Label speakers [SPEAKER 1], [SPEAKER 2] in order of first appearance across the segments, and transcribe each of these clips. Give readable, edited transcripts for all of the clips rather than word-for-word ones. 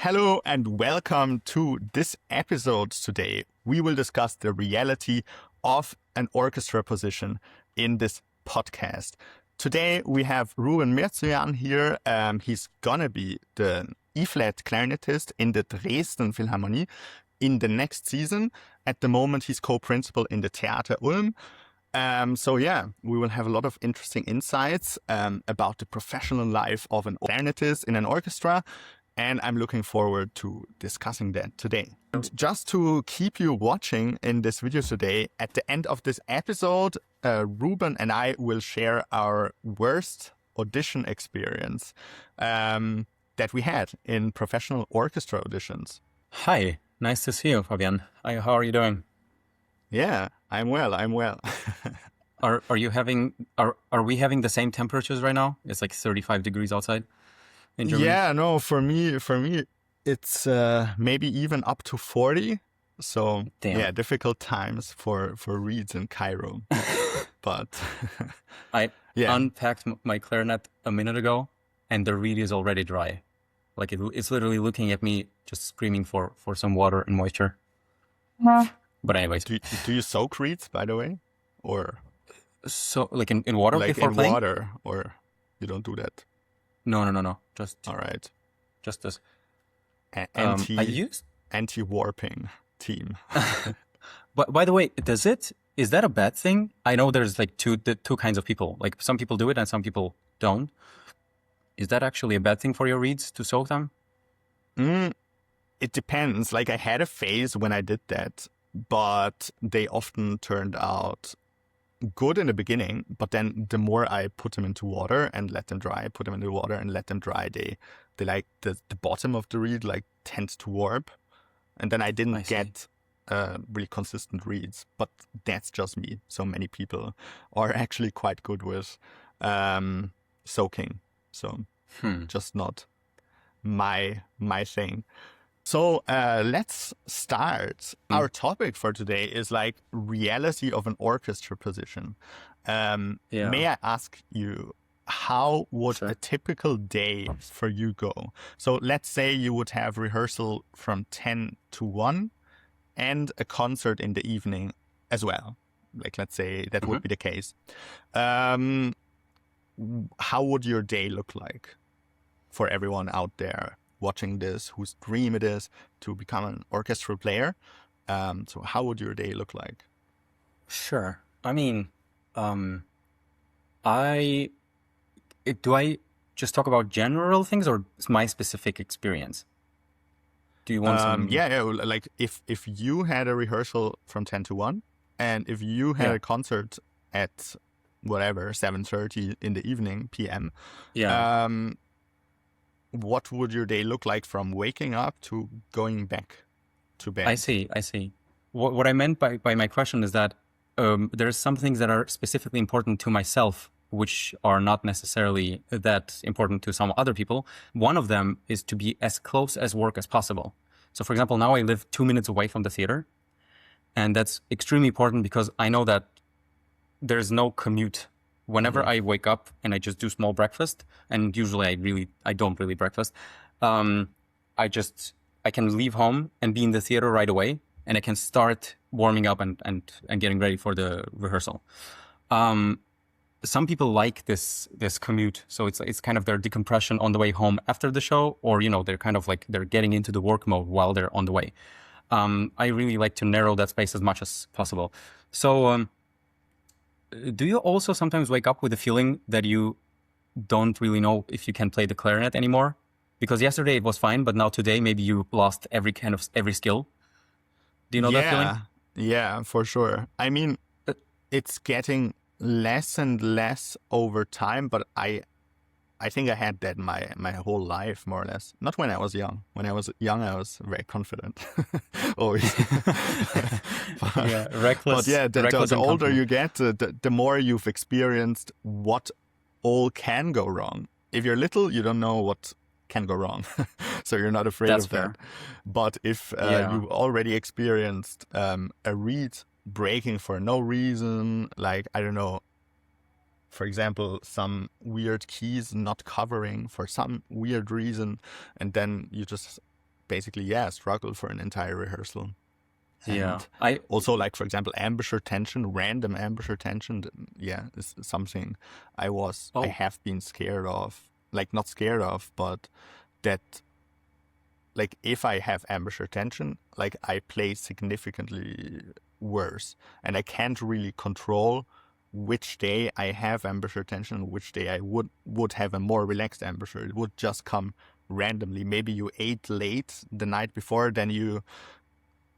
[SPEAKER 1] Hello and welcome to this episode today. We will discuss the reality of an orchestra position in this podcast. Today we have Ruben Mirzoian here. He's gonna be the E-flat clarinetist in the Dresden Philharmonie in the next season. At the moment he's co-principal in the Theater Ulm. We will have a lot of interesting insights about the professional life of an clarinetist in an orchestra. And I'm looking forward to discussing that today. And just to keep you watching in this video today, at the end of this episode, Ruben and I will share our worst audition experience that we had in professional orchestra auditions.
[SPEAKER 2] Hi, nice to see you, Fabian. How are you doing?
[SPEAKER 1] Yeah, I'm well.
[SPEAKER 2] Are we having the same temperatures right now? It's like 35 degrees outside in Germany.
[SPEAKER 1] Yeah, no, for me, it's maybe even up to 40. So
[SPEAKER 2] Damn.
[SPEAKER 1] Yeah, difficult times for reeds in Cairo. But
[SPEAKER 2] I unpacked my clarinet a minute ago, and the reed is already dry. Like it's literally looking at me, just screaming for some water and moisture. But anyways,
[SPEAKER 1] do you soak reeds, by the way, or
[SPEAKER 2] so like in water
[SPEAKER 1] like
[SPEAKER 2] before
[SPEAKER 1] in
[SPEAKER 2] playing?
[SPEAKER 1] water, or you don't do that?
[SPEAKER 2] No. Just
[SPEAKER 1] all right.
[SPEAKER 2] Just this.
[SPEAKER 1] Anti-warping team.
[SPEAKER 2] But by the way, is that a bad thing? I know there's like two kinds of people. Like some people do it and some people don't. Is that actually a bad thing for your reeds to soak them?
[SPEAKER 1] It depends. Like I had a phase when I did that, but they often turned out good in the beginning. But then the more I put them into water and let them dry, put them into water and let them dry, they like the bottom of the reed like tends to warp. And then I didn't get really consistent reeds, but that's just me. So many people are actually quite good with soaking. So just not my thing. So let's start. Our topic for today is like reality of an orchestra position. May I ask you, how would a typical day for you go? So let's say you would have rehearsal from 10 to 1 and a concert in the evening as well. Like let's say that would be the case. How would your day look like for everyone out there watching this, whose dream it is to become an orchestral player? So how would your day look like?
[SPEAKER 2] Sure. I mean, do I just talk about general things or my specific experience? Do you want some?
[SPEAKER 1] Yeah. Like if you had a rehearsal from 10 to 1 and if you had a concert at whatever, 7:30 in the evening, PM.
[SPEAKER 2] Yeah.
[SPEAKER 1] What would your day look like from waking up to going back to bed?
[SPEAKER 2] I see. What I meant by my question is that there's some things that are specifically important to myself, which are not necessarily that important to some other people. One of them is to be as close as work as possible. So for example, now I live 2 minutes away from the theater, and that's extremely important because I know that there's no commute. Whenever I wake up and I just do small breakfast, and usually I don't really breakfast, I can leave home and be in the theater right away, and I can start warming up and getting ready for the rehearsal. Some people like this commute, so it's kind of their decompression on the way home after the show, or they're kind of like they're getting into the work mode while they're on the way. I really like to narrow that space as much as possible. So. Do you also sometimes wake up with the feeling that you don't really know if you can play the clarinet anymore? Because yesterday it was fine, but now today maybe you lost every skill. Do you know that feeling?
[SPEAKER 1] Yeah, for sure. I mean, it's getting less and less over time, but I think I had that my whole life, more or less. Not when I was young. When I was young, I was very confident. Always.
[SPEAKER 2] Reckless.
[SPEAKER 1] But yeah, the older you get, the more you've experienced what all can go wrong. If you're little, you don't know what can go wrong. So you're not afraid of that. But if you already experienced a reed breaking for no reason, like, I don't know, for example, some weird keys not covering for some weird reason, and then you just basically, struggle for an entire rehearsal.
[SPEAKER 2] Yeah.
[SPEAKER 1] And also, like, for example, embouchure tension, random embouchure tension, is something I have been scared of. Like, not scared of, but that, like, if I have embouchure tension, like, I play significantly worse. And I can't really control which day I have embouchure tension, which day I would have a more relaxed embouchure. It would just come randomly. Maybe you ate late the night before, then you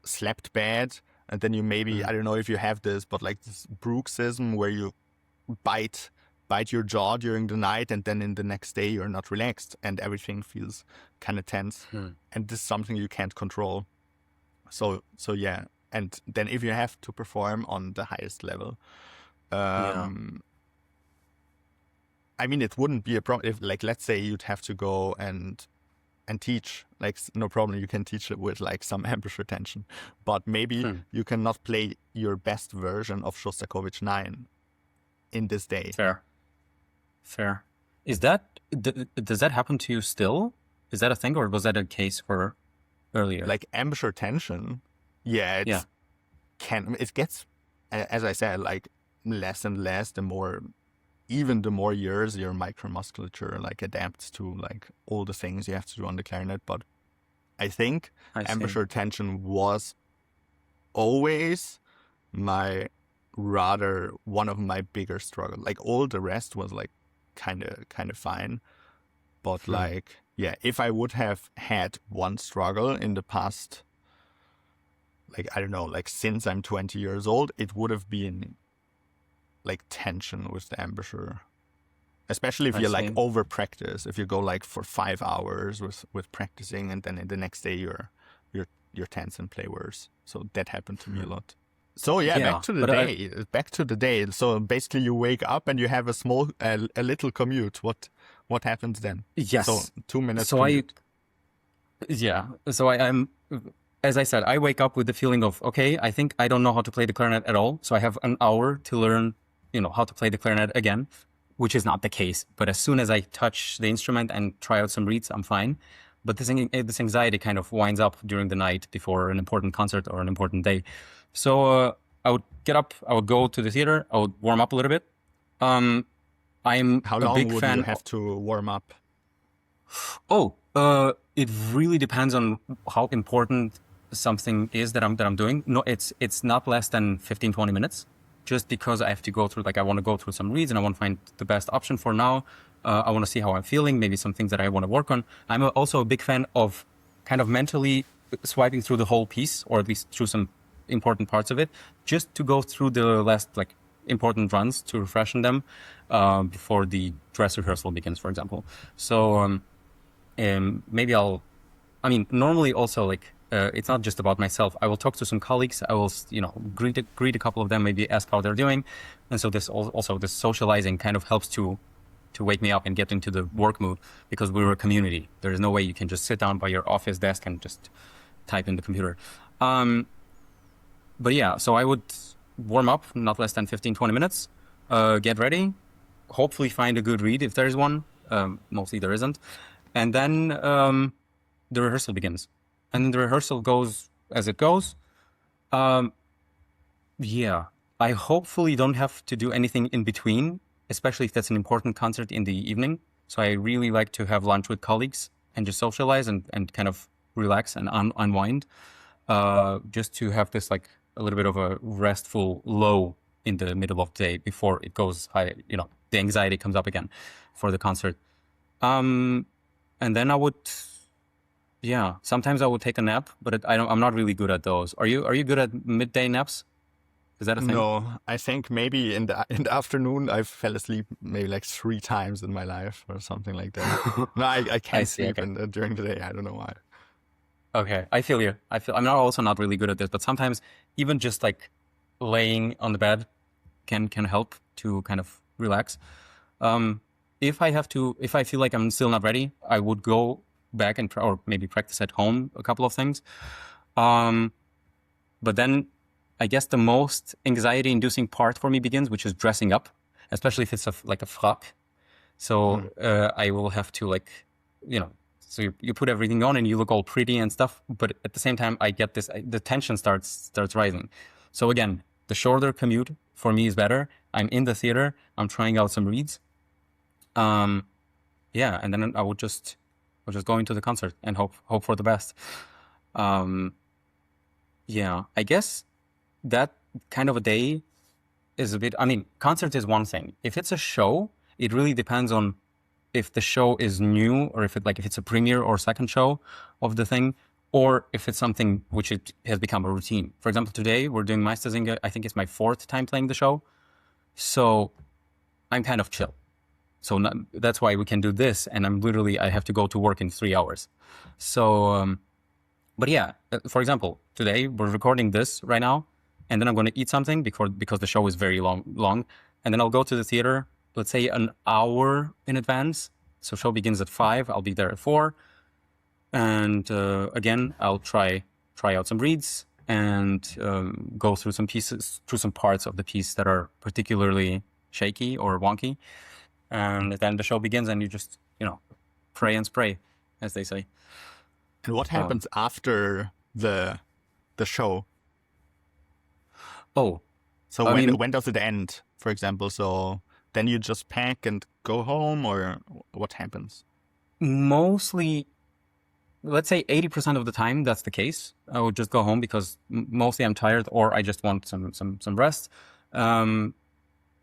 [SPEAKER 1] slept bad, and then you maybe, I don't know if you have this, but like this bruxism where you bite your jaw during the night, and then in the next day you're not relaxed and everything feels kind of tense. And this is something you can't control. So yeah. And then if you have to perform on the highest level, I mean, it wouldn't be a problem if, like, let's say you'd have to go and teach, like, no problem, you can teach it with like some embouchure tension, but maybe you cannot play your best version of Shostakovich 9 in this day.
[SPEAKER 2] Fair. Is that, does that happen to you still? Is that a thing, or was that a case for earlier?
[SPEAKER 1] Like embouchure tension, it gets, as I said, like less and less the more years your micromusculature like adapts to like all the things you have to do on the clarinet. But I think embouchure tension was always one of my bigger struggles. Like all the rest was like kind of fine. But like, if I would have had one struggle in the past, like, I don't know, like since I'm 20 years old, it would have been like tension with the embouchure, especially if you like over practice. If you go like for 5 hours with practicing, and then in the next day you're tense and play worse. So that happened to me a lot. So back to the day. So basically you wake up and you have a little commute. What happens then?
[SPEAKER 2] Yes.
[SPEAKER 1] So 2 minutes.
[SPEAKER 2] So
[SPEAKER 1] commute.
[SPEAKER 2] I'm, as I said, I wake up with the feeling of, okay, I think I don't know how to play the clarinet at all. So I have an hour to learn, how to play the clarinet again, which is not the case. But as soon as I touch the instrument and try out some reeds, I'm fine. But this anxiety kind of winds up during the night before an important concert or an important day. So I would get up, I would go to the theater, I would warm up a little bit. I'm
[SPEAKER 1] How
[SPEAKER 2] a
[SPEAKER 1] long
[SPEAKER 2] big
[SPEAKER 1] would
[SPEAKER 2] fan
[SPEAKER 1] you have to warm up?
[SPEAKER 2] It really depends on how important something is that I'm doing. No, it's not less than 15, 20 minutes, just because I have to go through, like, I want to go through some reads and I want to find the best option for now. I want to see how I'm feeling, maybe some things that I want to work on. I'm also a big fan of kind of mentally swiping through the whole piece, or at least through some important parts of it, just to go through the last, like, important runs to refreshen them before the dress rehearsal begins, for example. So maybe normally also, like, it's not just about myself. I will talk to some colleagues. I will, greet a couple of them, maybe ask how they're doing. And so this socializing kind of helps to wake me up and get into the work mood, because we're a community. There is no way you can just sit down by your office desk and just type in the computer. But yeah, so I would warm up, not less than 15, 20 minutes, get ready, hopefully find a good read if there is one. Mostly there isn't. And then the rehearsal begins. And then the rehearsal goes as it goes. I hopefully don't have to do anything in between, especially if that's an important concert in the evening. So I really like to have lunch with colleagues and just socialize and kind of relax and unwind, just to have this, like, a little bit of a restful low in the middle of the day before it goes high, the anxiety comes up again for the concert. And then I would, sometimes I would take a nap, but I'm not really good at those. Are you good at midday naps? Is that a thing?
[SPEAKER 1] No, I think maybe in the afternoon I fell asleep maybe like 3 times in my life or something like that. No, I can't sleep during the day. I don't know why.
[SPEAKER 2] Okay, I feel you. I'm also not really good at this, but sometimes even just like laying on the bed can help to kind of relax. If I feel like I'm still not ready, I would go back or maybe practice at home a couple of things. But then I guess the most anxiety-inducing part for me begins, which is dressing up, especially if it's like a frock. So I will have to, like, So you put everything on and you look all pretty and stuff. But at the same time, I get this, the tension starts rising. So again, the shorter commute for me is better. I'm in the theater. I'm trying out some reads. Yeah, and then I would just go into the concert and hope for the best. Yeah, I guess that kind of a day is a bit, I mean, concert is one thing. If it's a show, it really depends on if the show is new or if it's a premiere or second show of the thing, or if it's something which it has become a routine. For example, today we're doing Meistersinger. I think it's my 4th time playing the show. So I'm kind of chill. So that's why we can do this. And I have to go to work in 3 hours. So, but yeah, for example, today we're recording this right now, and then I'm going to eat something because the show is very long. And then I'll go to the theater, let's say an hour in advance. So show begins at 5. I'll be there at 4. And again, I'll try out some reads and go through some parts of the piece that are particularly shaky or wonky. And then the show begins and you just, pray and spray, as they say.
[SPEAKER 1] And what happens after the show?
[SPEAKER 2] Oh.
[SPEAKER 1] So when does it end, for example? So then you just pack and go home, or what happens?
[SPEAKER 2] Mostly, let's say 80% of the time that's the case. I would just go home because mostly I'm tired or I just want some rest.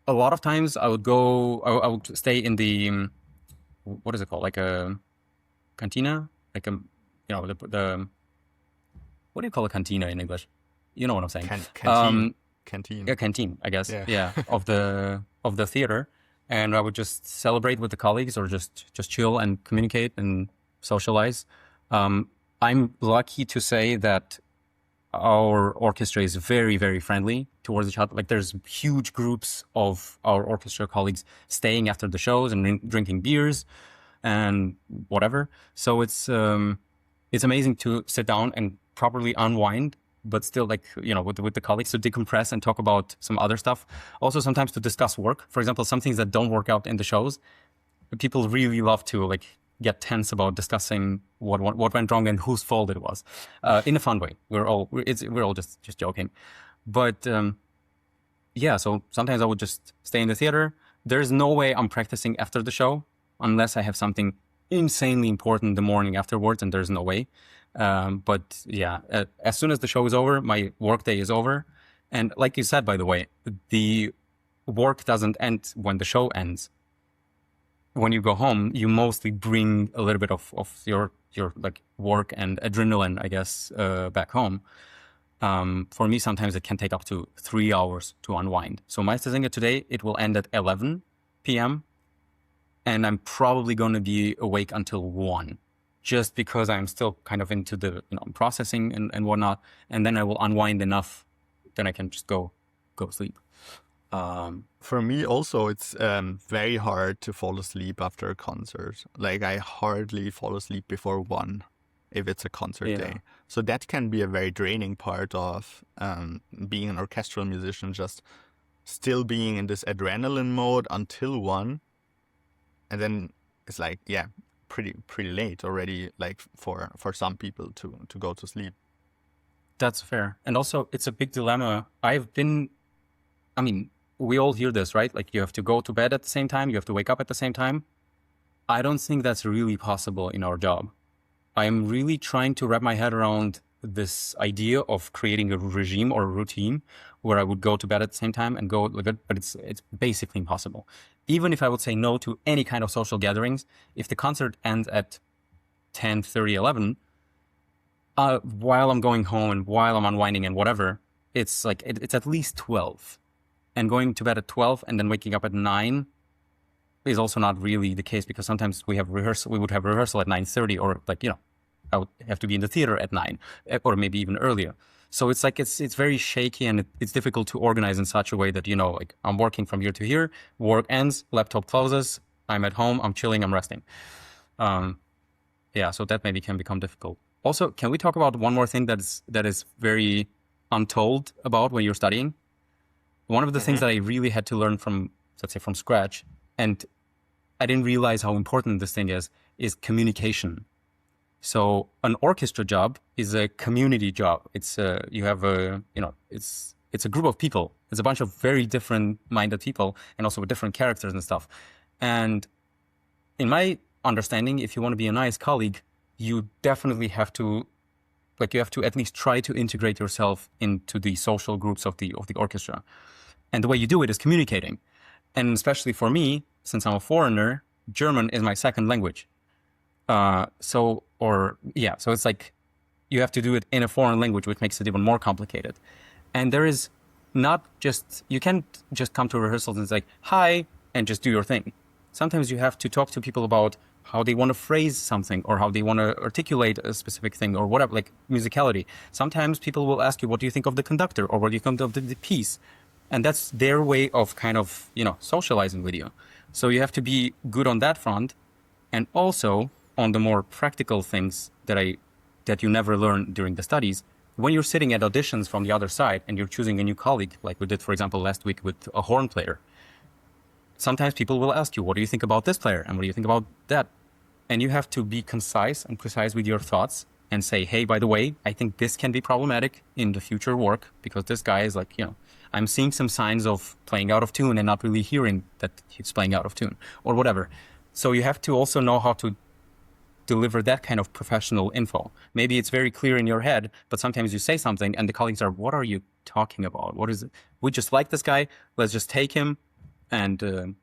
[SPEAKER 2] A lot of times I would stay in the, what is it called? Like a cantina? Like a, the what do you call a cantina in English? You know what I'm saying?
[SPEAKER 1] Canteen.
[SPEAKER 2] Yeah, canteen, I guess. Yeah, of the theater. And I would just celebrate with the colleagues or just chill and communicate and socialize. I'm lucky to say that our orchestra is very, very friendly towards each other. Like there's huge groups of our orchestra colleagues staying after the shows and drinking beers and whatever. So it's amazing to sit down and properly unwind, but still with the colleagues to decompress and talk about some other stuff. Also sometimes to discuss work. For example, some things that don't work out in the shows. People really love to get tense about discussing what went wrong and whose fault it was, in a fun way. We're all just joking, but yeah. So sometimes I would just stay in the theater. There's no way I'm practicing after the show unless I have something insanely important the morning afterwards, and there's no way. But yeah, as soon as the show is over, my work day is over, and like you said, by the way, the work doesn't end when the show ends. When you go home, you mostly bring a little bit of your work and adrenaline, I guess, back home. For me, sometimes it can take up to 3 hours to unwind. So Meistersinger today, it will end at 11 p.m. And I'm probably going to be awake until 1, just because I'm still kind of into the processing and whatnot. And then I will unwind enough, then I can just go sleep.
[SPEAKER 1] For me also, it's very hard to fall asleep after a concert. Like I hardly fall asleep before 1 if it's a concert day. So that can be a very draining part of being an orchestral musician, just still being in this adrenaline mode until 1. And then it's pretty late already, like for some people to go to sleep.
[SPEAKER 2] That's fair. And also it's a big dilemma. We all hear this, right? Like you have to go to bed at the same time, you have to wake up at the same time. I don't think that's really possible in our job. I'm really trying to wrap my head around this idea of creating a regime or a routine where I would go to bed at the same time and go, but it's basically impossible. Even if I would say no to any kind of social gatherings, if the concert ends at 10:30, 11, while I'm going home and while I'm unwinding and whatever, it's at least 12. And going to bed at 12 and then waking up at 9 is also not really the case, because sometimes we would have rehearsal at 9:30, or I would have to be in the theater at 9, or maybe even earlier. So it's very shaky, and it's difficult to organize in such a way that, I'm working from here to here, work ends, laptop closes, I'm at home, I'm chilling, I'm resting. Yeah, so that maybe can become difficult. Also, can we talk about one more thing that is very untold about when you're studying? One of the things that I really had to learn from scratch, and I didn't realize how important this thing is communication. So an orchestra job is a community job. It's you have a, it's a group of people. It's a bunch of very different minded people and also with different characters and stuff. And in my understanding, if you want to be a nice colleague, you definitely have to, you have to at least try to integrate yourself into the social groups of the orchestra. And the way you do it is communicating. And especially for me, since I'm a foreigner, German is my second language. So it's like you have to do it in a foreign language, which makes it even more complicated. And there is not just, you can't just come to rehearsals and it's like, hi, and just do your thing. Sometimes you have to talk to people about how they want to phrase something or how they want to articulate a specific thing or whatever, like musicality. Sometimes people will ask you, what do you think of the conductor or what do you think of the piece? And that's their way of kind of, socializing with you. So you have to be good on that front. And also on the more practical things that you never learn during the studies, when you're sitting at auditions from the other side and you're choosing a new colleague, like we did, for example, last week with a horn player, sometimes people will ask you, what do you think about this player? And what do you think about that? And you have to be concise and precise with your thoughts and say, hey, by the way, I think this can be problematic in the future work because this guy is like, I'm seeing some signs of playing out of tune and not really hearing that he's playing out of tune or whatever. So you have to also know how to deliver that kind of professional info. Maybe it's very clear in your head, but sometimes you say something and the colleagues are, what are you talking about? What is it? We just like this guy. Let's just take him. And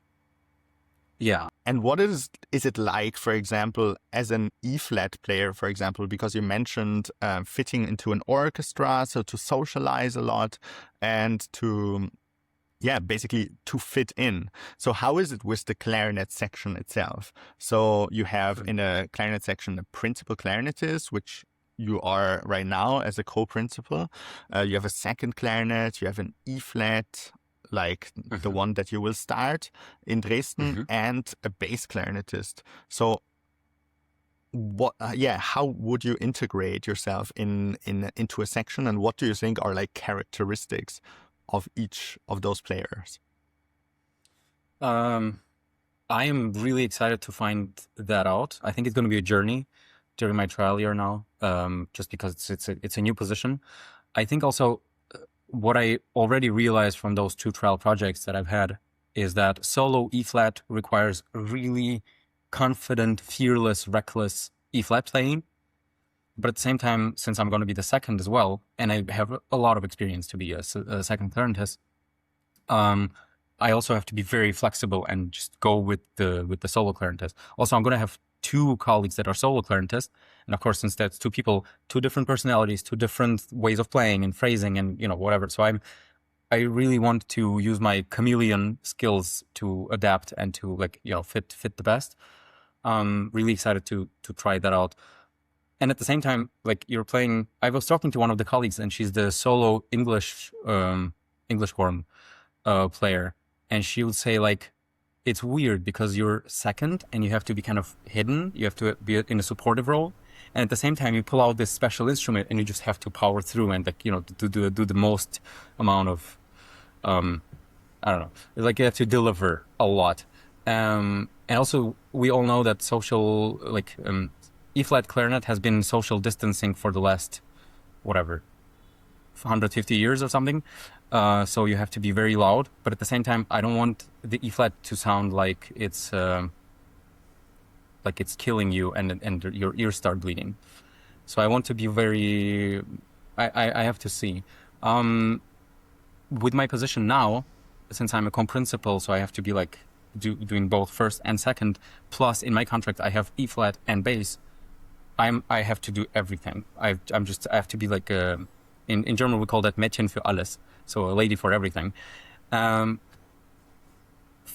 [SPEAKER 2] yeah.
[SPEAKER 1] And what is it like, for example, as an E-flat player, for example, because you mentioned fitting into an orchestra, so to socialize a lot and to, basically to fit in. So how is it with the clarinet section itself? So you have in a clarinet section a principal clarinetist, which you are right now as a co-principal. You have a second clarinet, you have an E-flat, like the one that you will start in Dresden, and a bass clarinetist. So how would you integrate yourself into a section, and what do you think are like characteristics of each of those players?
[SPEAKER 2] I am really excited to find that out. I think it's going to be a journey during my trial year now, just because it's a new position. I think also what I already realized from those two trial projects that I've had is that solo E-flat requires really confident, fearless, reckless E-flat playing. But at the same time, since I'm going to be the second as well, and I have a lot of experience to be a second clarinetist, I also have to be very flexible and just go with the solo clarinetist. Also, I'm going to have two colleagues that are solo clarinetists. And of course, since that's two people, two different personalities, two different ways of playing and phrasing and, whatever. So I really want to use my chameleon skills to adapt and to fit the best. Really excited to try that out. And at the same time, you're playing, I was talking to one of the colleagues and she's the solo English horn player. And she would say it's weird because you're second and you have to be kind of hidden. You have to be in a supportive role. And at the same time, you pull out this special instrument and you just have to power through and do the most amount of, I don't know, you have to deliver a lot. And also we all know that E-flat clarinet has been social distancing for the last, 150 years or something. So you have to be very loud, but at the same time, I don't want the E-flat to sound like it's killing you and your ears start bleeding. So I want to be very, I have to see. With my position now, since I'm a co-principal, so I have to be doing both first and second, plus in my contract, I have E-flat and bass. I have to do everything. I have to be in German we call that Mädchen für alles. So a lady for everything. In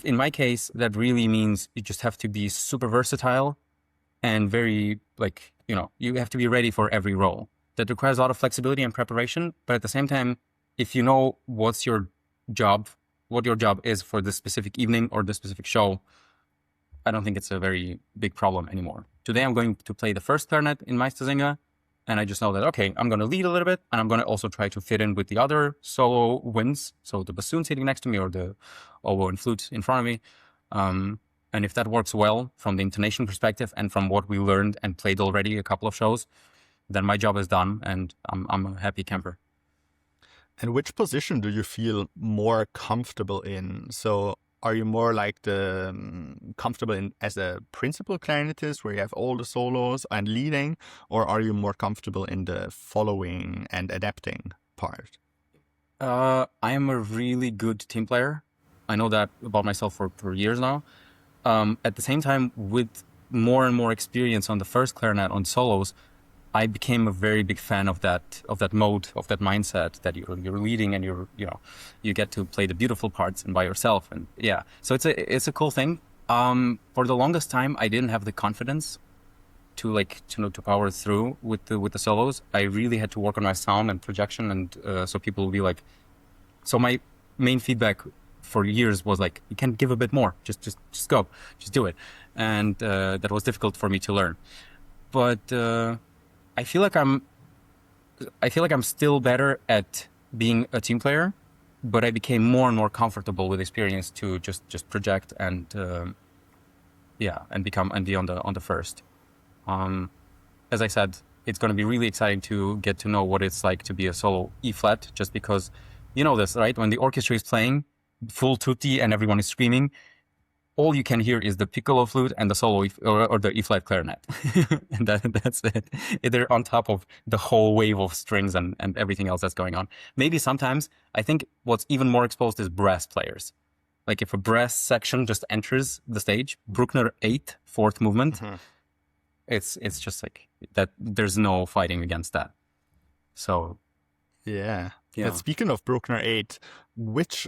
[SPEAKER 2] my case, that really means you just have to be super versatile and very you have to be ready for every role. That requires a lot of flexibility and preparation. But at the same time, if you know what your job is for this specific evening or this specific show, I don't think it's a very big problem anymore. Today, I'm going to play the first clarinet in Meistersinger. And I just know that, okay, I'm going to lead a little bit and I'm going to also try to fit in with the other solo winds. So the bassoon sitting next to me or the oboe and flute in front of me. And And if that works well from the intonation perspective and from what we learned and played already a couple of shows, then my job is done and I'm a happy camper.
[SPEAKER 1] And which position do you feel more comfortable in? So are you more like the comfortable in as a principal clarinetist where you have all the solos and leading, or are you more comfortable in the following and adapting part?
[SPEAKER 2] I am a really good team player. I know that about myself for years now. At the same time, with more and more experience on the first clarinet on solos, I became a very big fan of that mode, of that mindset that you're leading and you get to play the beautiful parts and by yourself. And yeah, so it's a cool thing. For the longest time, I didn't have the confidence to power through with the solos. I really had to work on my sound and projection, and so people will be like. So my main feedback for years was like, you can give a bit more, just go, just do it, and that was difficult for me to learn. But I feel like I'm still better at being a team player, but I became more and more comfortable with experience to just project and be on the first. As I said, it's going to be really exciting to get to know what it's like to be a solo E flat, just because you know this, right? When the orchestra is playing full tutti and everyone is screaming, all you can hear is the piccolo flute and the solo or the E flat clarinet. And that's it. They're on top of the whole wave of strings and everything else that's going on. Maybe sometimes I think what's even more exposed is brass players. Like if a brass section just enters the stage, Bruckner 8, fourth movement, it's just like that. There's no fighting against that. So,
[SPEAKER 1] yeah. But speaking of Bruckner 8, which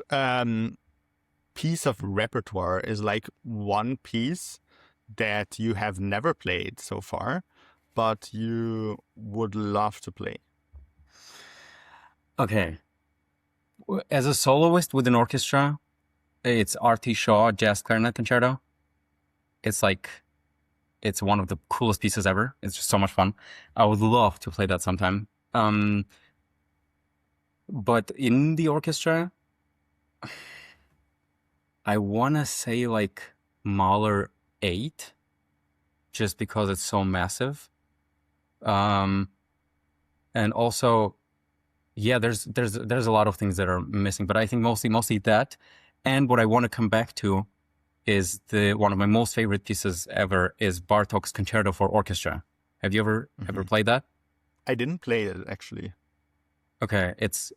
[SPEAKER 1] piece of repertoire is like one piece that you have never played so far, but you would love to play?
[SPEAKER 2] Okay. As a soloist with an orchestra, it's R.T. Shaw Jazz Clarinet Concerto. It's one of the coolest pieces ever. It's just so much fun. I would love to play that sometime. But in the orchestra, I want to say like Mahler 8, just because it's so massive. And also, yeah, there's a lot of things that are missing, but I think mostly that. And what I want to come back to is one of my most favorite pieces ever is Bartók's Concerto for Orchestra. Have you ever played that?
[SPEAKER 1] I didn't play it actually.
[SPEAKER 2] Okay, it's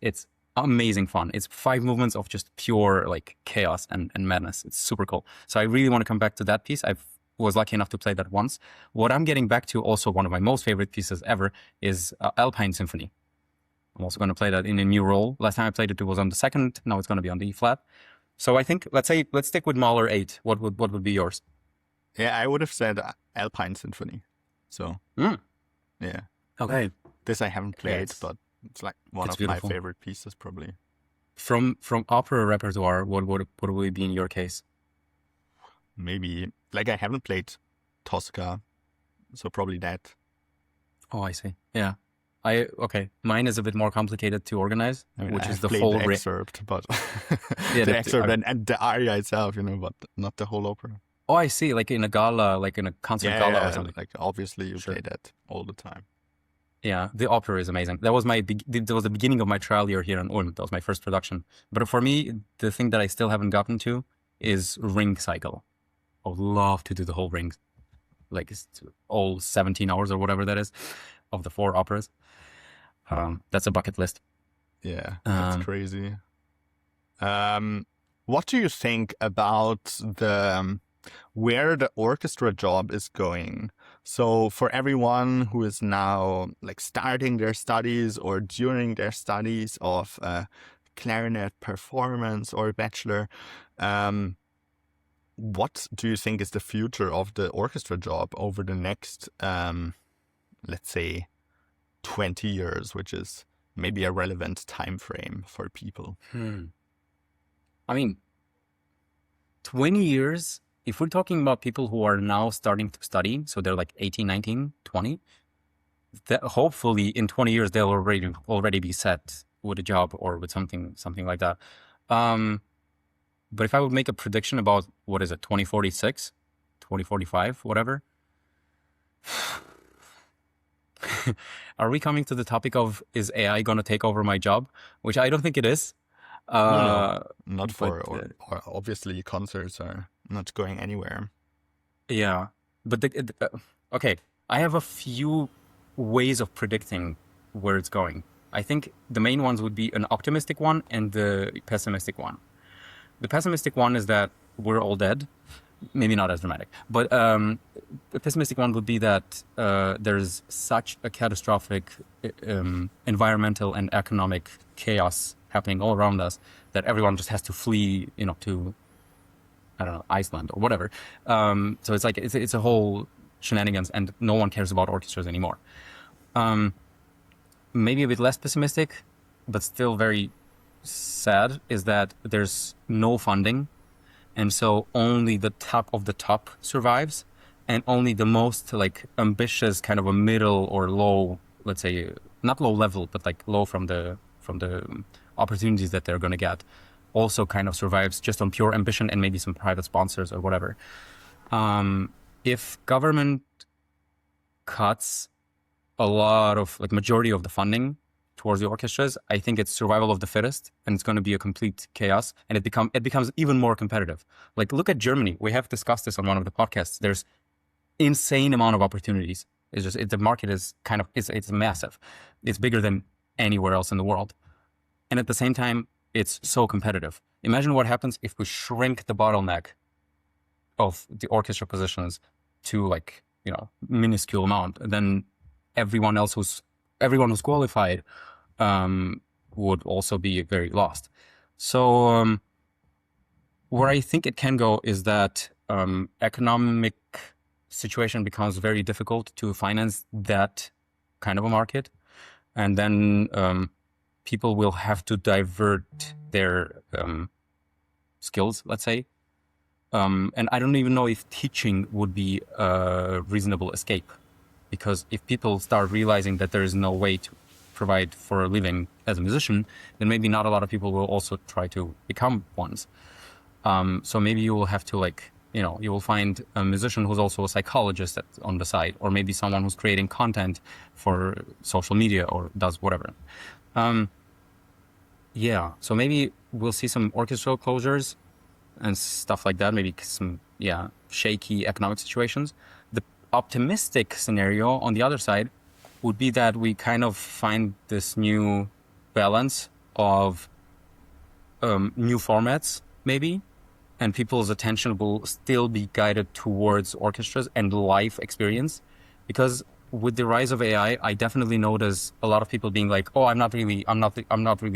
[SPEAKER 2] amazing fun. It's 5 movements of just pure like chaos and madness. It's super cool. So I really want to come back to that piece. I was lucky enough to play that once. What I'm getting back to, also one of my most favorite pieces ever, is Alpine Symphony. I'm also going to play that in a new role. Last time I played it was on the second. Now it's going to be on the E flat. So I think let's stick with Mahler 8. What would be yours?
[SPEAKER 1] Yeah, I would have said Alpine Symphony. So yeah.
[SPEAKER 2] Okay.
[SPEAKER 1] This I haven't played, but it's like one of
[SPEAKER 2] beautiful.
[SPEAKER 1] my favorite pieces probably.
[SPEAKER 2] From opera repertoire, what would it be in your case?
[SPEAKER 1] Maybe like I haven't played Tosca, so probably that.
[SPEAKER 2] Oh, I see. Yeah. Mine is a bit more complicated to organize, which is the
[SPEAKER 1] whole excerpt, but the excerpt and the aria itself, but not the whole opera.
[SPEAKER 2] Oh, I see. Like in a gala, like in a concert gala or something.
[SPEAKER 1] Like obviously you play that all the time.
[SPEAKER 2] Yeah, the opera is amazing. That was the beginning of my trial year here in Ulm. That was my first production. But for me, the thing that I still haven't gotten to is Ring Cycle. I would love to do the whole Ring, like it's all 17 hours or whatever that is, of the 4 operas. That's a bucket list.
[SPEAKER 1] Yeah, that's crazy. What do you think about where the orchestra job is going? So for everyone who is now like starting their studies or during their studies of clarinet performance or bachelor, what do you think is the future of the orchestra job over the next, let's say, 20 years, which is maybe a relevant time frame for people?
[SPEAKER 2] I mean, 20 years, if we're talking about people who are now starting to study, so they're like 18, 19, 20, that hopefully in 20 years, they'll already be set with a job or with something like that. But if I would make a prediction about, 2046, 2045, whatever. Are we coming to the topic of, is AI going to take over my job? Which I don't think it is.
[SPEAKER 1] No, not
[SPEAKER 2] But
[SPEAKER 1] or obviously concerts are not going anywhere.
[SPEAKER 2] yeah, but okay, I have a few ways of predicting where it's going. I think the main ones would be an optimistic one and the pessimistic one. The pessimistic one is that we're all dead. Maybe not as dramatic, but the pessimistic one would be that there's such a catastrophic environmental and economic chaos happening all around us that everyone just has to flee, to, I don't know, Iceland or whatever. So it's like it's a whole shenanigans, and no one cares about orchestras anymore. Maybe a bit less pessimistic, but still very sad, is that there's no funding. And so only the top of the top survives, and only the most like ambitious kind of a middle or low, let's say not low level, but like low from the opportunities that they're going to get, also kind of survives just on pure ambition and maybe some private sponsors or whatever. If government cuts a lot of like majority of the funding towards the orchestras, I think it's survival of the fittest, and it's going to be a complete chaos, and it becomes even more competitive. Like, look at Germany. We have discussed this on one of the podcasts. There's insane amount of opportunities. It's just the market is kind of it's massive. It's bigger than anywhere else in the world, and at the same time, it's so competitive. Imagine what happens if we shrink the bottleneck of the orchestra positions to like minuscule amount. Then everyone who's qualified would also be very lost. So where I think it can go is that economic situation becomes very difficult to finance that kind of a market. And then people will have to divert their skills, let's say. And I don't even know if teaching would be a reasonable escape. Because if people start realizing that there is no way to provide for a living as a musician, then maybe not a lot of people will also try to become ones. So maybe you will have to you will find a musician who's also a psychologist on the side, or maybe someone who's creating content for social media or does whatever. So maybe we'll see some orchestral closures and stuff like that, maybe some, shaky economic situations. The optimistic scenario on the other side would be that we kind of find this new balance of new formats, maybe, and people's attention will still be guided towards orchestras and live experience. Because with the rise of AI, I definitely notice a lot of people being like, "Oh, I'm not really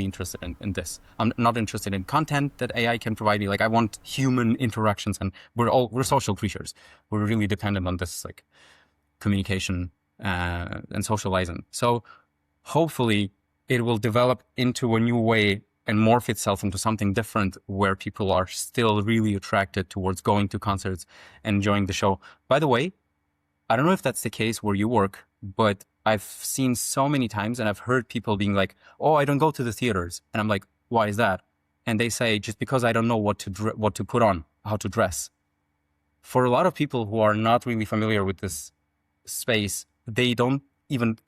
[SPEAKER 2] interested in this. I'm not interested in content that AI can provide me. Like, I want human interactions, and we're social creatures. We're really dependent on this like communication and socializing. So hopefully, it will develop into a new way and morph itself into something different, where people are still really attracted towards going to concerts and enjoying the show. By the way, I don't know if that's the case where you work, but I've seen so many times and I've heard people being like, "Oh, I don't go to the theaters." And I'm like, "Why is that?" And they say, "Just because I don't know what to put on, how to dress." For a lot of people who are not really familiar with this space, they don't even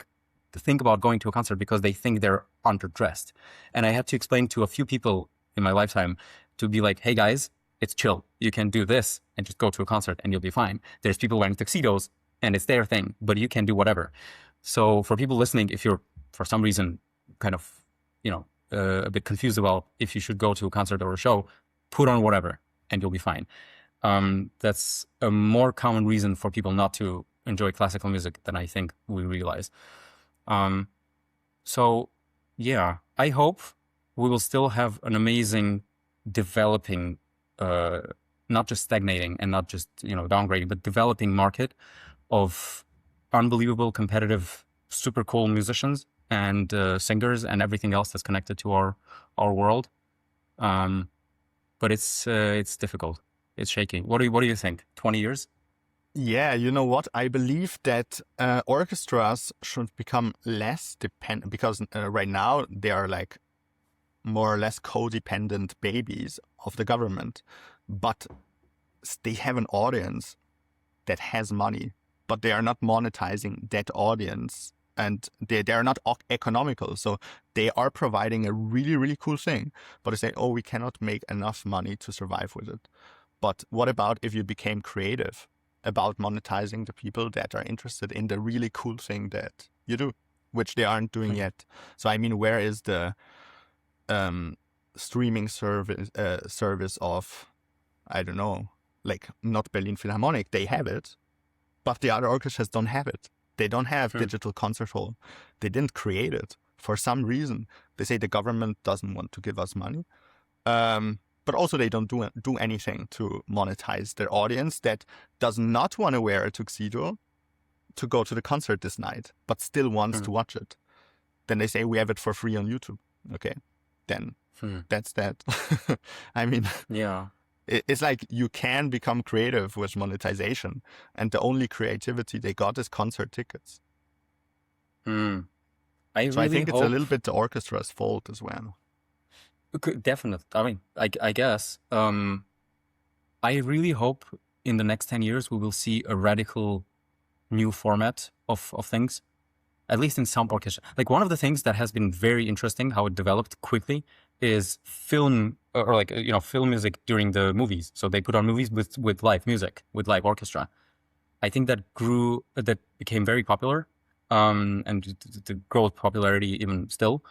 [SPEAKER 2] think about going to a concert because they think they're underdressed. And I had to explain to a few people in my lifetime to be like, "Hey guys, it's chill. You can do this and just go to a concert and you'll be fine. There's people wearing tuxedos and it's their thing, but you can do whatever." So for people listening, if you're for some reason kind of, a bit confused about if you should go to a concert or a show, put on whatever and you'll be fine. That's a more common reason for people not to enjoy classical music than I think we realize. I hope we will still have an amazing developing, not just stagnating and not just, downgrading, but developing market of unbelievable, competitive, super cool musicians and singers and everything else that's connected to our world. But it's difficult. It's shaky. What do you think? 20 years?
[SPEAKER 1] Yeah, you know what? I believe that orchestras should become less dependent, because right now they are like more or less codependent babies of the government, but they have an audience. that has money, but they are not monetizing that audience, and they are not economical. So they are providing a really, really cool thing, but they say, oh, we cannot make enough money to survive with it. But what about if you became creative about monetizing the people that are interested in the really cool thing that you do, which they aren't doing yet? So I mean, where is the streaming service of, I don't know, like not Berlin Philharmonic? They have it, but the other orchestras don't have it. They don't have digital concert hall. They didn't create it for some reason. They say the government doesn't want to give us money. But also they don't do anything to monetize their audience that does not want to wear a tuxedo to go to the concert this night, but still wants to watch it. Then they say, we have it for free on YouTube. Okay, then that's that. I mean, it's like you can become creative with monetization, and the only creativity they got is concert tickets. I think it's a little bit the orchestra's fault as well.
[SPEAKER 2] Definitely. I mean, I guess. I really hope in the next 10 years we will see a radical new format of things, at least in some orchestra. Like one of the things that has been very interesting, how it developed quickly, is film or like, film music during the movies. So they put on movies with live music, with live orchestra. I think that became very popular, and the growth popularity even still.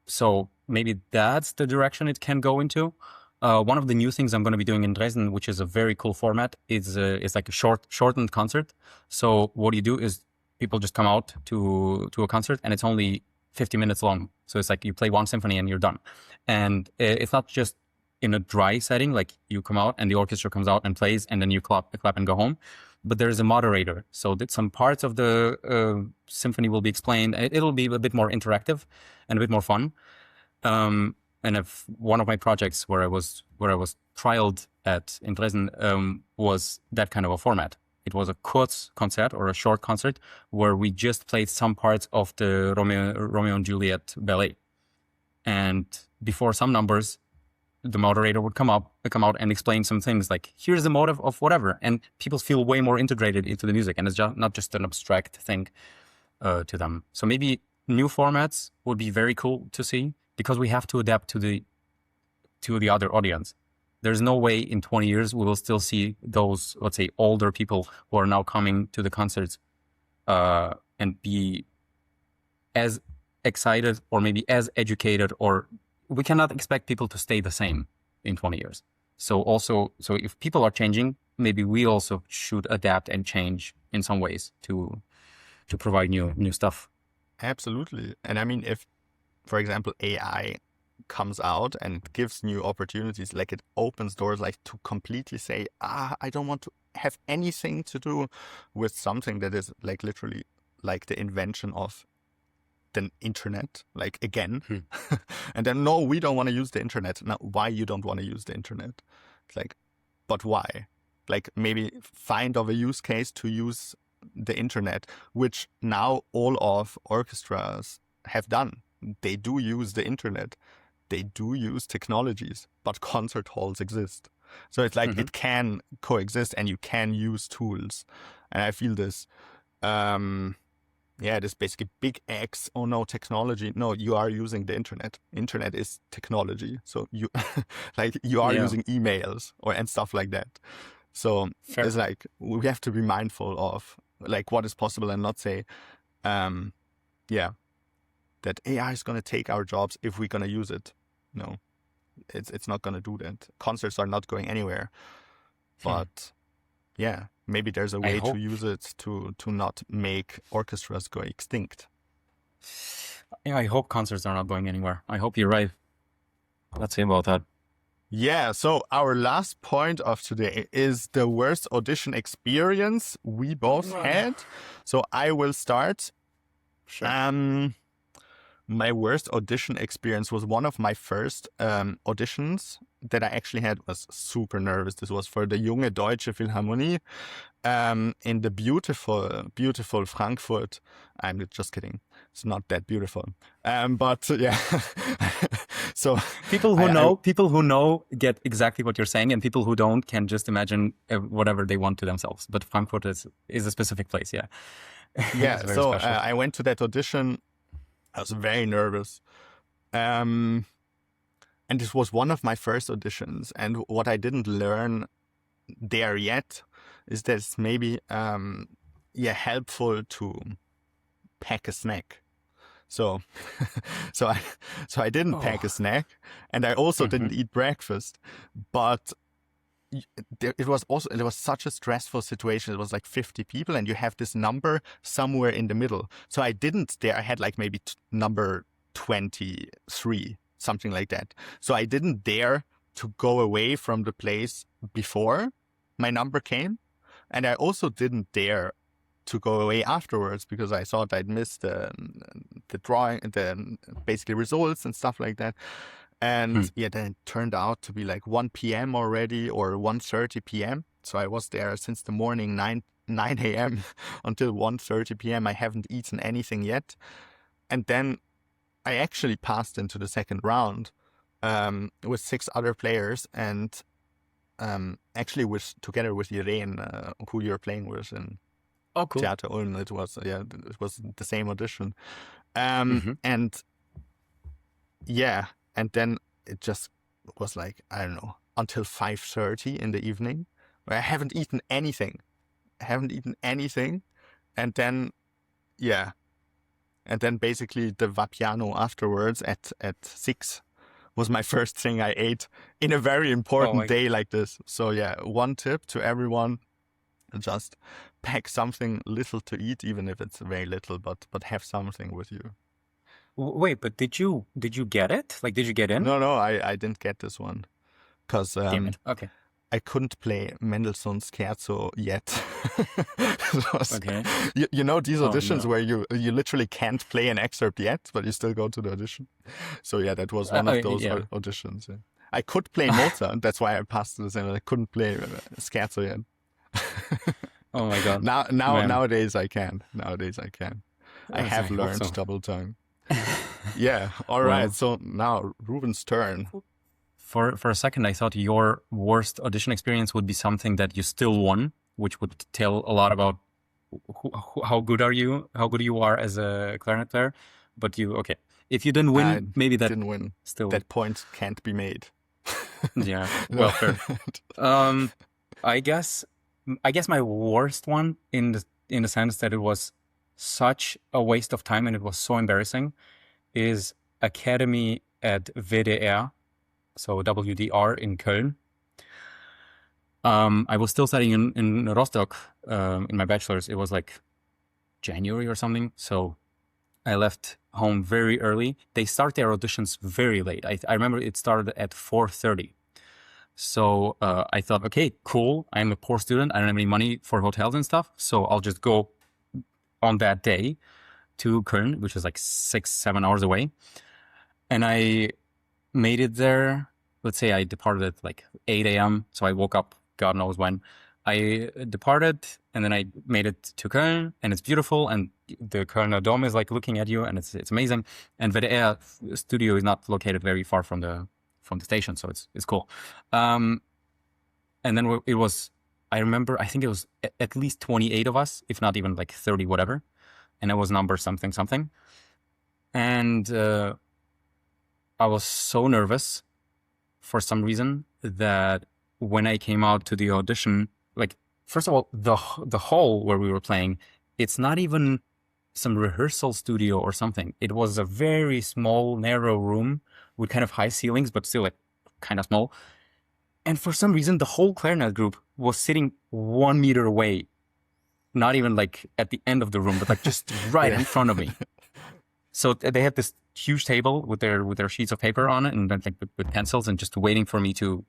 [SPEAKER 2] So maybe that's the direction it can go into. One of the new things I'm going to be doing in Dresden, which is a very cool format, is like a shortened concert. So what you do is people just come out to a concert, and it's only 50 minutes long. So it's like you play one symphony and you're done. And it's not just in a dry setting, like you come out and the orchestra comes out and plays, and then you clap and go home. But there is a moderator, so that some parts of the symphony will be explained. It'll be a bit more interactive and a bit more fun. And if one of my projects where I was trialed in Dresden was that kind of a format. It was a Kurzkonzert or a short concert where we just played some parts of the Romeo and Juliet ballet. And before some numbers, the moderator would come out and explain some things like, here's the motive of whatever. And people feel way more integrated into the music, and it's not just an abstract thing to them. So maybe new formats would be very cool to see, because we have to adapt to the other audience. There's no way in 20 years we will still see those, let's say, older people who are now coming to the concerts and be as excited or maybe as educated, or we cannot expect people to stay the same in 20 years. So if people are changing, maybe we also should adapt and change in some ways to provide new stuff.
[SPEAKER 1] Absolutely. And I mean, if, for example, AI comes out and gives new opportunities, like it opens doors, like to completely say, I don't want to have anything to do with something that is like literally like the invention of the internet, like again. And then, no, we don't want to use the internet. Now, why you don't want to use the internet? It's like, but why? Like maybe find of a use case to use the internet, which now all of orchestras have done. They do use the internet. They do use technologies, but concert halls exist. So it's like it can coexist, and you can use tools. And I feel this, this basically big X, oh no, technology. No, you are using the internet. Internet is technology. So you you are using emails and stuff like that. So it's like we have to be mindful of like what is possible, and not say, that AI is going to take our jobs if we're going to use it. No, it's not going to do that. Concerts are not going anywhere. But maybe there's a way to use it to not make orchestras go extinct.
[SPEAKER 2] Yeah, I hope concerts are not going anywhere. I hope you're right. Let's see about that.
[SPEAKER 1] Yeah, so our last point of today is the worst audition experience we both had. So I will start.
[SPEAKER 2] Sure.
[SPEAKER 1] My worst audition experience was one of my first auditions that I actually had. Was super nervous. This was for the Junge Deutsche Philharmonie in the beautiful, beautiful Frankfurt. I'm just kidding. It's not that beautiful. But yeah. So
[SPEAKER 2] People who
[SPEAKER 1] I,
[SPEAKER 2] know, people who know get exactly what you're saying, and people who don't can just imagine whatever they want to themselves. But Frankfurt is a specific place, yeah. It's
[SPEAKER 1] yeah,
[SPEAKER 2] very
[SPEAKER 1] so
[SPEAKER 2] special.
[SPEAKER 1] I went to that audition. I was very nervous. And this was one of my first auditions. And what I didn't learn there yet is that it's maybe helpful to pack a snack. So I didn't pack a snack, and I also didn't eat breakfast. But it was such a stressful situation. It was like 50 people, and you have this number somewhere in the middle. So I didn't dare. I had like maybe number 23, something like that. So I didn't dare to go away from the place before my number came, and I also didn't dare to go away afterwards because I thought I'd missed the drawing, the basically results and stuff like that. And then it turned out to be like 1 p.m. already, or 1:30 p.m. So I was there since the morning, 9 a.m. until 1:30 p.m. I haven't eaten anything yet. And then I actually passed into the second round with 6 other players, and actually together with Irene, who you're playing with in
[SPEAKER 2] Oh, cool.
[SPEAKER 1] Theater Ulm. It was the same audition. And then it just was like, I don't know, until 5:30 in the evening, where I haven't eaten anything. And then, basically the Vapiano afterwards at 6 was my first thing I ate in a very important day like this. So yeah, one tip to everyone: just pack something little to eat, even if it's very little, but have something with you.
[SPEAKER 2] Wait, but did you get it? Like, did you get in?
[SPEAKER 1] No, I didn't get this one because
[SPEAKER 2] Damn it. Okay.
[SPEAKER 1] I couldn't play Mendelssohn's Scherzo yet.
[SPEAKER 2] Okay.
[SPEAKER 1] You know these auditions where you literally can't play an excerpt yet, but you still go to the audition. So yeah, that was one of those auditions. Yeah. I could play Mozart, that's why I passed this, and I couldn't play Scherzo yet.
[SPEAKER 2] Oh my God.
[SPEAKER 1] Nowadays I can. I have learned double time. Yeah. All right. So now Ruben's turn.
[SPEAKER 2] For a second, I thought your worst audition experience would be something that you still won, which would tell a lot about how good you are as a clarinet player. But if you didn't win, maybe that
[SPEAKER 1] didn't win.
[SPEAKER 2] Still,
[SPEAKER 1] that point can't be made.
[SPEAKER 2] Yeah. Well, fair. I guess my worst one in the sense that it was such a waste of time and it was so embarrassing is Academy at WDR, so WDR in Köln. I was still studying in Rostock in my bachelor's. It was like January or something. So I left home very early. They start their auditions very late. I remember it started at 4:30. So I thought, okay, cool. I'm a poor student. I don't have any money for hotels and stuff. So I'll just go on that day to Köln, which is like 6-7 hours away. And I made it there. Let's say I departed at like 8 a.m. So I woke up, God knows when. I departed and then I made it to Köln, and it's beautiful. And the Kölner Dome is like looking at you, and it's amazing. And WDR studio is not located very far from the station, so it's cool. And then it was, I remember, I think it was at least 28 of us, if not even like 30, whatever. And it was number something. And I was so nervous for some reason that when I came out to the audition, like, first of all, the hall where we were playing, it's not even some rehearsal studio or something. It was a very small, narrow room with kind of high ceilings, but still like kind of small. And for some reason, the whole clarinet group was sitting 1 meter away, not even like at the end of the room, but like just right in front of me. So they had this huge table with their sheets of paper on it, and then like with pencils, and just waiting for me to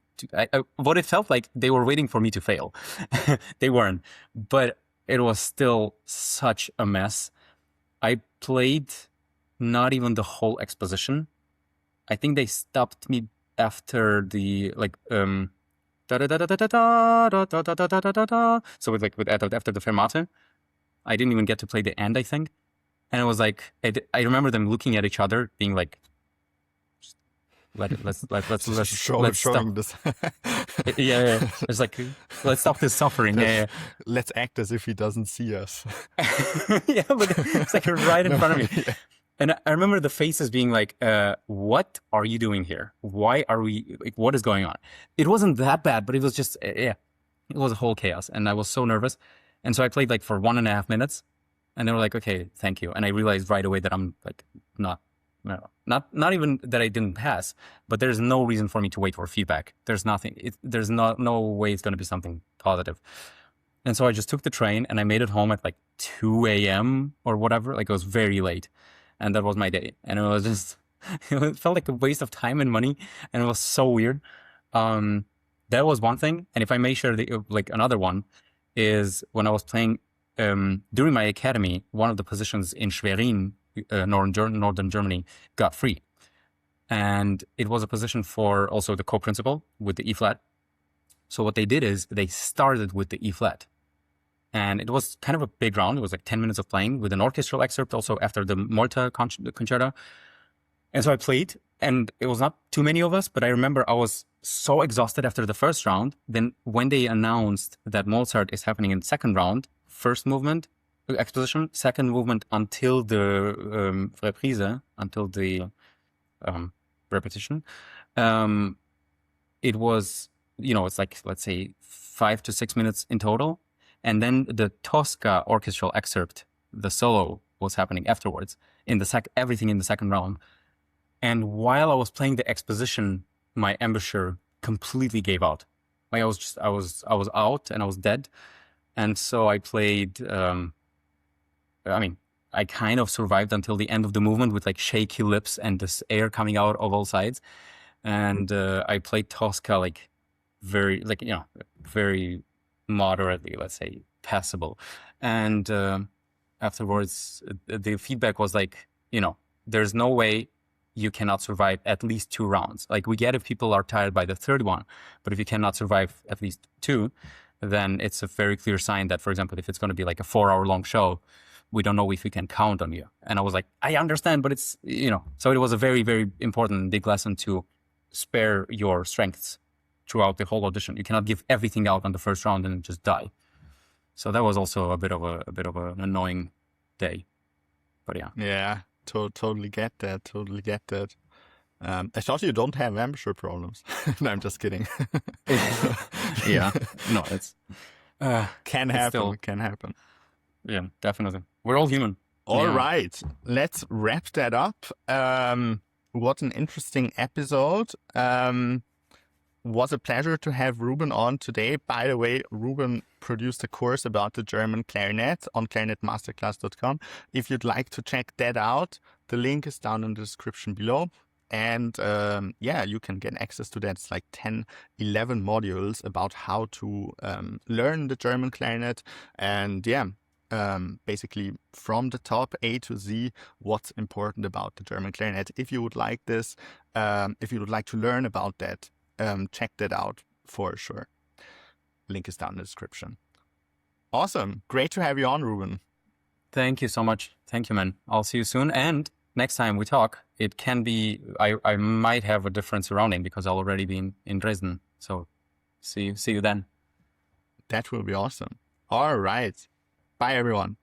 [SPEAKER 2] what it felt like they were waiting for me to fail. They weren't, but it was still such a mess. I played not even the whole exposition. I think they stopped me after the like so with after the fermate. I didn't even get to play the end, I think. And it was like I remember them looking at each other, being like, let's
[SPEAKER 1] showing
[SPEAKER 2] stop.
[SPEAKER 1] this.
[SPEAKER 2] Yeah. It's like, let's stop this suffering. Yeah.
[SPEAKER 1] Let's act as if he doesn't see us.
[SPEAKER 2] Yeah, but it's like right in front of me.
[SPEAKER 1] Yeah.
[SPEAKER 2] And I remember the faces being like, what are you doing here? Why are we, like, what is going on? It wasn't that bad, but it was just, yeah, it was a whole chaos. And I was so nervous. And so I played like for 1.5 minutes and they were like, okay, thank you. And I realized right away that I'm like, not even that I didn't pass, but there's no reason for me to wait for feedback. There's nothing, there's no way it's going to be something positive. And so I just took the train and I made it home at like 2 a.m. or whatever. Like it was very late. And that was my day. And it was just, it felt like a waste of time and money. And it was so weird. That was one thing. And if I may share like another one is when I was playing, during my academy, one of the positions in Schwerin, northern Germany, got free. And it was a position for also the co-principal with the E flat. So what they did is they started with the E flat. And it was kind of a big round. It was like 10 minutes of playing with an orchestral excerpt also after the Malta concerto. And so I played, and it was not too many of us, but I remember I was so exhausted after the first round. Then when they announced that Mozart is happening in the second round, first movement, exposition, second movement until the reprise, until the repetition, it was, it's like, let's say 5 to 6 minutes in total. And then the Tosca orchestral excerpt, the solo was happening afterwards everything in the second round. And while I was playing the exposition, my embouchure completely gave out. Like I was out and I was dead. And so I played, I kind of survived until the end of the movement with like shaky lips and this air coming out of all sides. And I played Tosca like very moderately, let's say, passable. And afterwards, the feedback was like, there's no way you cannot survive at least 2 rounds. Like we get if people are tired by the third one, but if you cannot survive at least 2, then it's a very clear sign that, for example, if it's going to be like a 4-hour-long show, we don't know if we can count on you. And I was like, I understand, but it's, so it was a very, very important big lesson to spare your strengths throughout the whole audition. You cannot give everything out on the first round and just die. So that was also a bit of an annoying day. But yeah.
[SPEAKER 1] Yeah, totally get that. Totally get that. I thought you don't have embouchure problems. No, I'm just kidding.
[SPEAKER 2] Yeah. No, it's
[SPEAKER 1] can happen.
[SPEAKER 2] Still,
[SPEAKER 1] can happen.
[SPEAKER 2] Yeah, definitely. We're all human.
[SPEAKER 1] All right. Let's wrap that up. What an interesting episode. Was a pleasure to have Ruben on today. By the way, Ruben produced a course about the German clarinet on clarinetmasterclass.com. If you'd like to check that out, the link is down in the description below. And you can get access to that. It's like 11 modules about how to learn the German clarinet. And basically from the top A to Z, what's important about the German clarinet. If you would like this, if you would like to learn about that, check that out for sure. Link is down in the description. Awesome. Great to have you on, Ruben.
[SPEAKER 2] Thank you so much. Thank you, man. I'll see you soon. And next time we talk, it can be, I might have a different surrounding because I'll already be in Dresden. So see you then.
[SPEAKER 1] That will be awesome. All right. Bye, everyone.